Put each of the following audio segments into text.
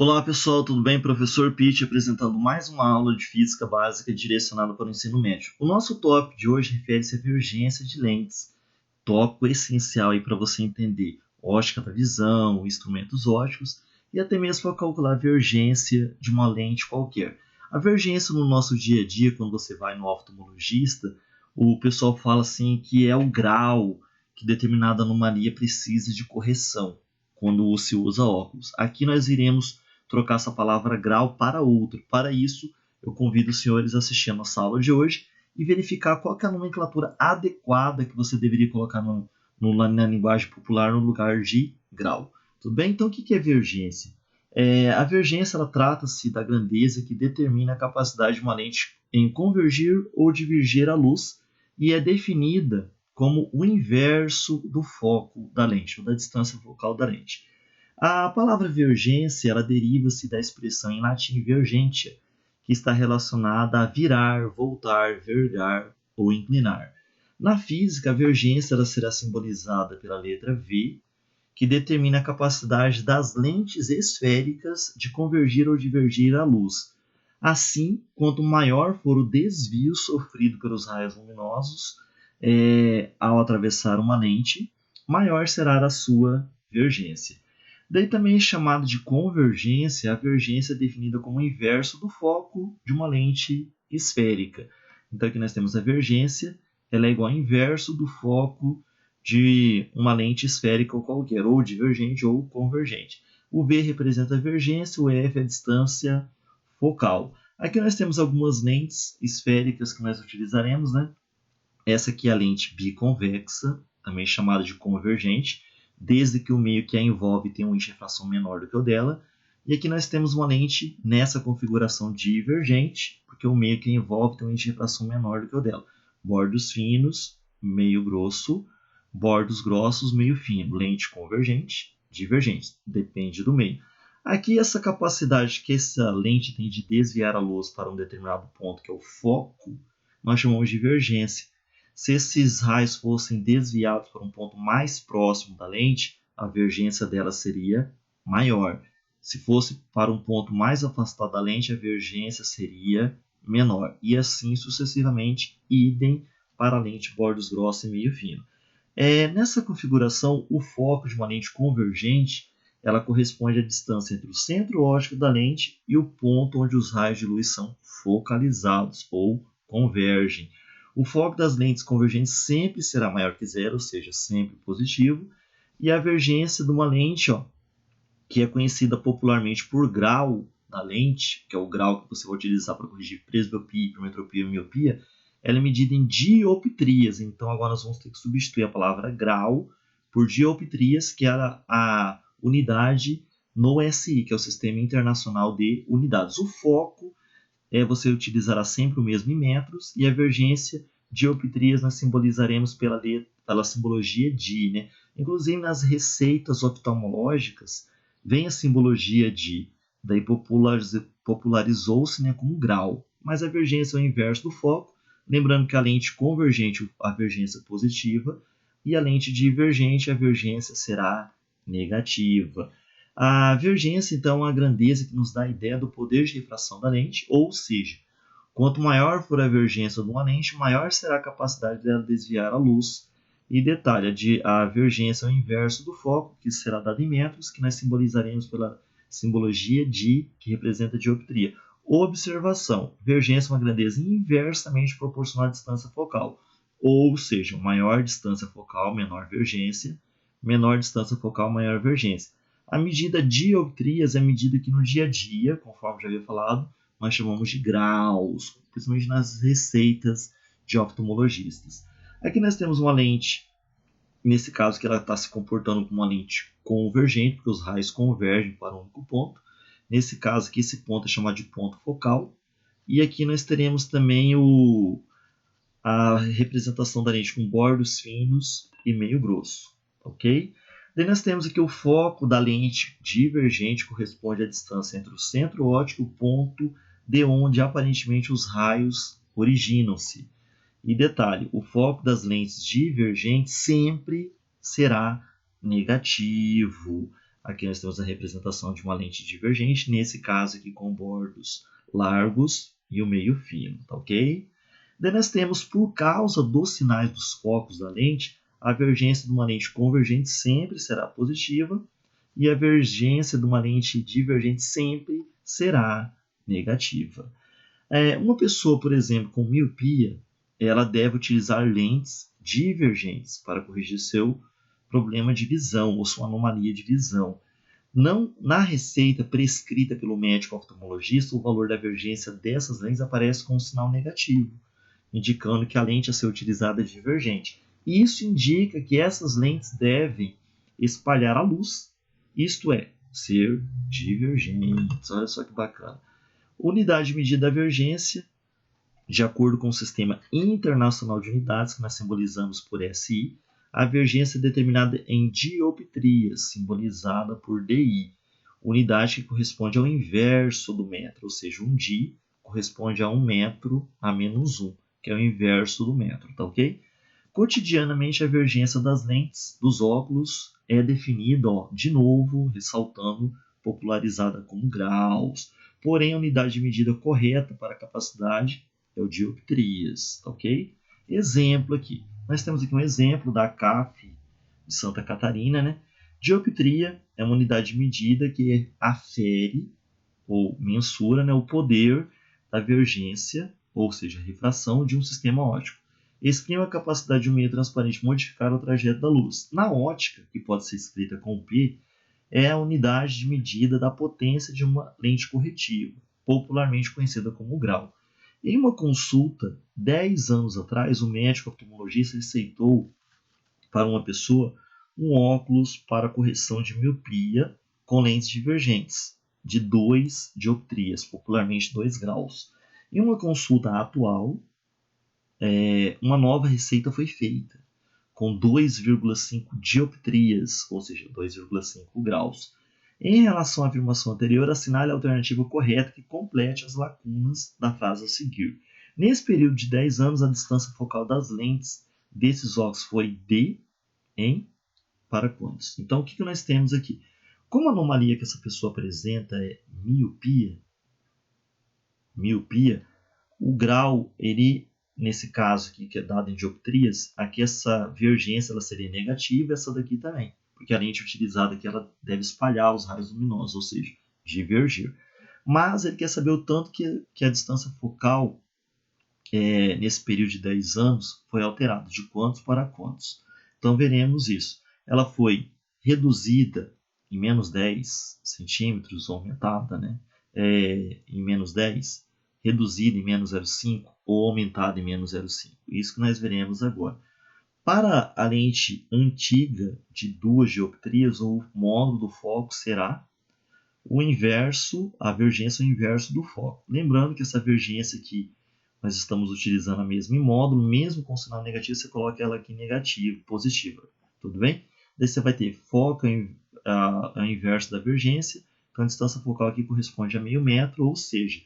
Olá pessoal, tudo bem? Professor Pitt apresentando mais uma aula de física básica direcionada para o ensino médio. O nosso tópico de hoje refere-se à divergência de lentes, tópico essencial para você entender ótica da visão, instrumentos óticos e até mesmo para calcular a divergência de uma lente qualquer. A divergência no nosso dia a dia, quando você vai no oftalmologista, o pessoal fala assim que é o grau que determinada anomalia precisa de correção quando se usa óculos. Aqui nós iremos trocar essa palavra grau para outro. Para isso, eu convido os senhores a assistir a nossa aula de hoje e verificar qual é a nomenclatura adequada que você deveria colocar na linguagem popular no lugar de grau. Tudo bem? Então, o que é vergência? A vergência trata-se da grandeza que determina a capacidade de uma lente em convergir ou divergir a luz e é definida como o inverso do foco da lente, ou da distância focal da lente. A palavra vergência deriva-se da expressão em latim vergentia, que está relacionada a virar, voltar, vergar ou inclinar. Na física, a vergência será simbolizada pela letra V, que determina a capacidade das lentes esféricas de convergir ou divergir a luz. Assim, quanto maior for o desvio sofrido pelos raios luminosos ao atravessar uma lente, maior será a sua vergência. Daí também é chamado de convergência, a vergência é definida como o inverso do foco de uma lente esférica. Então aqui nós temos a vergência, ela é igual ao inverso do foco de uma lente esférica ou qualquer, ou divergente ou convergente. O V representa a vergência, o F é a distância focal. Aqui nós temos algumas lentes esféricas que nós utilizaremos, né? Essa aqui é a lente biconvexa, também chamada de convergente, desde que o meio que a envolve tem um índice de refração menor do que o dela. E aqui nós temos uma lente nessa configuração divergente, porque o meio que a envolve tem um índice de refração menor do que o dela. Bordos finos, meio grosso, bordos grossos, meio fino. Lente convergente, divergente, depende do meio. Aqui essa capacidade que essa lente tem de desviar a luz para um determinado ponto, que é o foco, nós chamamos de divergência. Se esses raios fossem desviados para um ponto mais próximo da lente, a vergência dela seria maior. Se fosse para um ponto mais afastado da lente, a vergência seria menor. E assim sucessivamente, idem para a lente bordos grossos e meio fino. Nessa configuração, o foco de uma lente convergente ela corresponde à distância entre o centro óptico da lente e o ponto onde os raios de luz são focalizados ou convergem. O foco das lentes convergentes sempre será maior que zero, ou seja, sempre positivo. E a vergência de uma lente, que é conhecida popularmente por grau da lente, que é o grau que você vai utilizar para corrigir presbiopia, hipermetropia e miopia, ela é medida em dioptrias. Então agora nós vamos ter que substituir a palavra grau por dioptrias, que é a unidade no SI, que é o Sistema Internacional de Unidades. O foco você utilizará sempre o mesmo em metros, e a vergência dioptrias nós simbolizaremos pela simbologia di, né? Inclusive nas receitas oftalmológicas vem a simbologia di, daí popularizou-se, né, como grau, mas a vergência é o inverso do foco, lembrando que a lente convergente a vergência é positiva e a lente divergente a vergência será negativa. A vergência, então, é a grandeza que nos dá a ideia do poder de refração da lente, ou seja, quanto maior for a vergência de uma lente, maior será a capacidade dela desviar a luz. E detalhe, a vergência é o inverso do foco, que será dado em metros, que nós simbolizaremos pela simbologia di, que representa a dioptria. Observação, vergência é uma grandeza inversamente proporcional à distância focal, ou seja, maior distância focal, menor vergência, menor distância focal, maior vergência. A medida dioptrias é a medida que no dia a dia, conforme já havia falado, nós chamamos de graus, principalmente nas receitas de oftalmologistas. Aqui nós temos uma lente, nesse caso que ela está se comportando como uma lente convergente, porque os raios convergem para um único ponto. Nesse caso aqui, esse ponto é chamado de ponto focal. E aqui nós teremos também a representação da lente com bordos finos e meio grosso, ok? Daí nós temos aqui o foco da lente divergente, corresponde à distância entre o centro óptico e o ponto de onde aparentemente os raios originam-se. E detalhe, o foco das lentes divergentes sempre será negativo. Aqui nós temos a representação de uma lente divergente, nesse caso aqui com bordos largos e o meio fino, tá ok? Daí nós temos, por causa dos sinais dos focos da lente, a divergência de uma lente convergente sempre será positiva e a divergência de uma lente divergente sempre será negativa. Uma pessoa, por exemplo, com miopia, ela deve utilizar lentes divergentes para corrigir seu problema de visão ou sua anomalia de visão. Não, na receita prescrita pelo médico oftalmologista, o valor da divergência dessas lentes aparece com um sinal negativo, indicando que a lente a ser utilizada é divergente. Isso indica que essas lentes devem espalhar a luz, isto é, ser divergentes. Olha só que bacana. Unidade de medida da divergência, de acordo com o Sistema Internacional de Unidades, que nós simbolizamos por SI, a divergência é determinada em dioptrias, simbolizada por DI, unidade que corresponde ao inverso do metro, ou seja, um di corresponde a 1 metro a menos 1, que é o inverso do metro, tá ok? Cotidianamente, a divergência das lentes dos óculos é definida, de novo, ressaltando, popularizada como graus. Porém, a unidade de medida correta para a capacidade é o dioptrias, ok? Exemplo aqui. Nós temos aqui um exemplo da CAF de Santa Catarina, né? Dioptria é uma unidade de medida que afere ou mensura, né, o poder da divergência, ou seja, a refração de um sistema óptico. Exprime a capacidade de um meio transparente modificar o trajeto da luz. Na ótica, que pode ser escrita com P, é a unidade de medida da potência de uma lente corretiva, popularmente conhecida como grau. Em uma consulta, 10 anos atrás, o médico oftalmologista receitou para uma pessoa um óculos para correção de miopia com lentes divergentes, de 2 dioptrias, popularmente 2 graus. Em uma consulta atual, uma nova receita foi feita, com 2,5 dioptrias, ou seja, 2,5 graus. Em relação à afirmação anterior, assinale a alternativa correta que complete as lacunas da frase a seguir. Nesse período de 10 anos, a distância focal das lentes desses óculos foi de em para quantos? Então, o que nós temos aqui? Como a anomalia que essa pessoa apresenta é miopia, o grau, ele, nesse caso aqui, que é dado em dioptrias, aqui essa divergência ela seria negativa, essa daqui também, porque a lente utilizada aqui ela deve espalhar os raios luminosos, ou seja, divergir. Mas ele quer saber o tanto que a distância focal, nesse período de 10 anos, foi alterada, de quantos para quantos. Então, veremos isso. Ela foi reduzida em menos 10 centímetros, aumentada, né? Em menos 10, reduzida em menos 0,5 ou aumentada em menos 0,5. Isso que nós veremos agora. Para a lente antiga de 2 dioptrias, o módulo do foco será o inverso, a divergência é o inverso do foco. Lembrando que essa divergência aqui, nós estamos utilizando a mesma em módulo, mesmo com sinal negativo, você coloca ela aqui negativo, positiva. Tudo bem? Daí você vai ter foco ao inverso da divergência, então a distância focal aqui corresponde a meio metro, ou seja,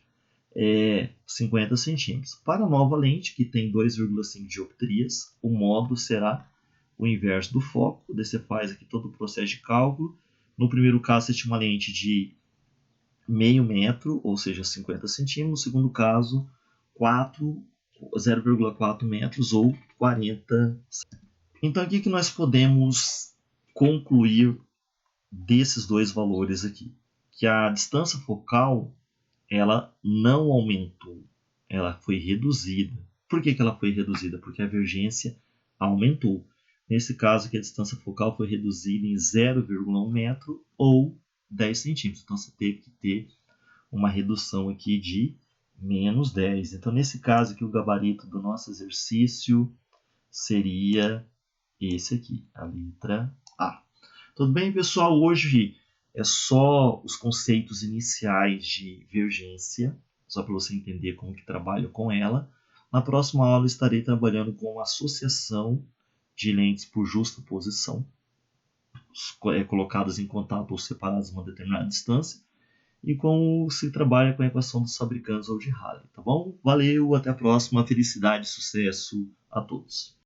50 centímetros. Para a nova lente, que tem 2,5 dioptrias, o módulo será o inverso do foco. Daí você faz aqui todo o processo de cálculo. No primeiro caso, você tinha uma lente de meio metro, ou seja, 50 centímetros. No segundo caso, 0,4 metros ou 40 centímetros. Então, o que nós podemos concluir desses dois valores aqui? Que a distância focal ela não aumentou, ela foi reduzida. Por que ela foi reduzida? Porque a divergência aumentou. Nesse caso aqui, a distância focal foi reduzida em 0,1 metro ou 10 centímetros. Então, você teve que ter uma redução aqui de menos 10. Então, nesse caso aqui, o gabarito do nosso exercício seria esse aqui, a letra A. Tudo bem, pessoal? Hoje é só os conceitos iniciais de divergência, só para você entender como que trabalho com ela. Na próxima aula estarei trabalhando com associação de lentes por justa posição, colocadas em contato ou separadas a uma determinada distância, e como se trabalha com a equação dos fabricantes ou de Rayleigh, tá bom? Valeu, até a próxima, felicidade e sucesso a todos!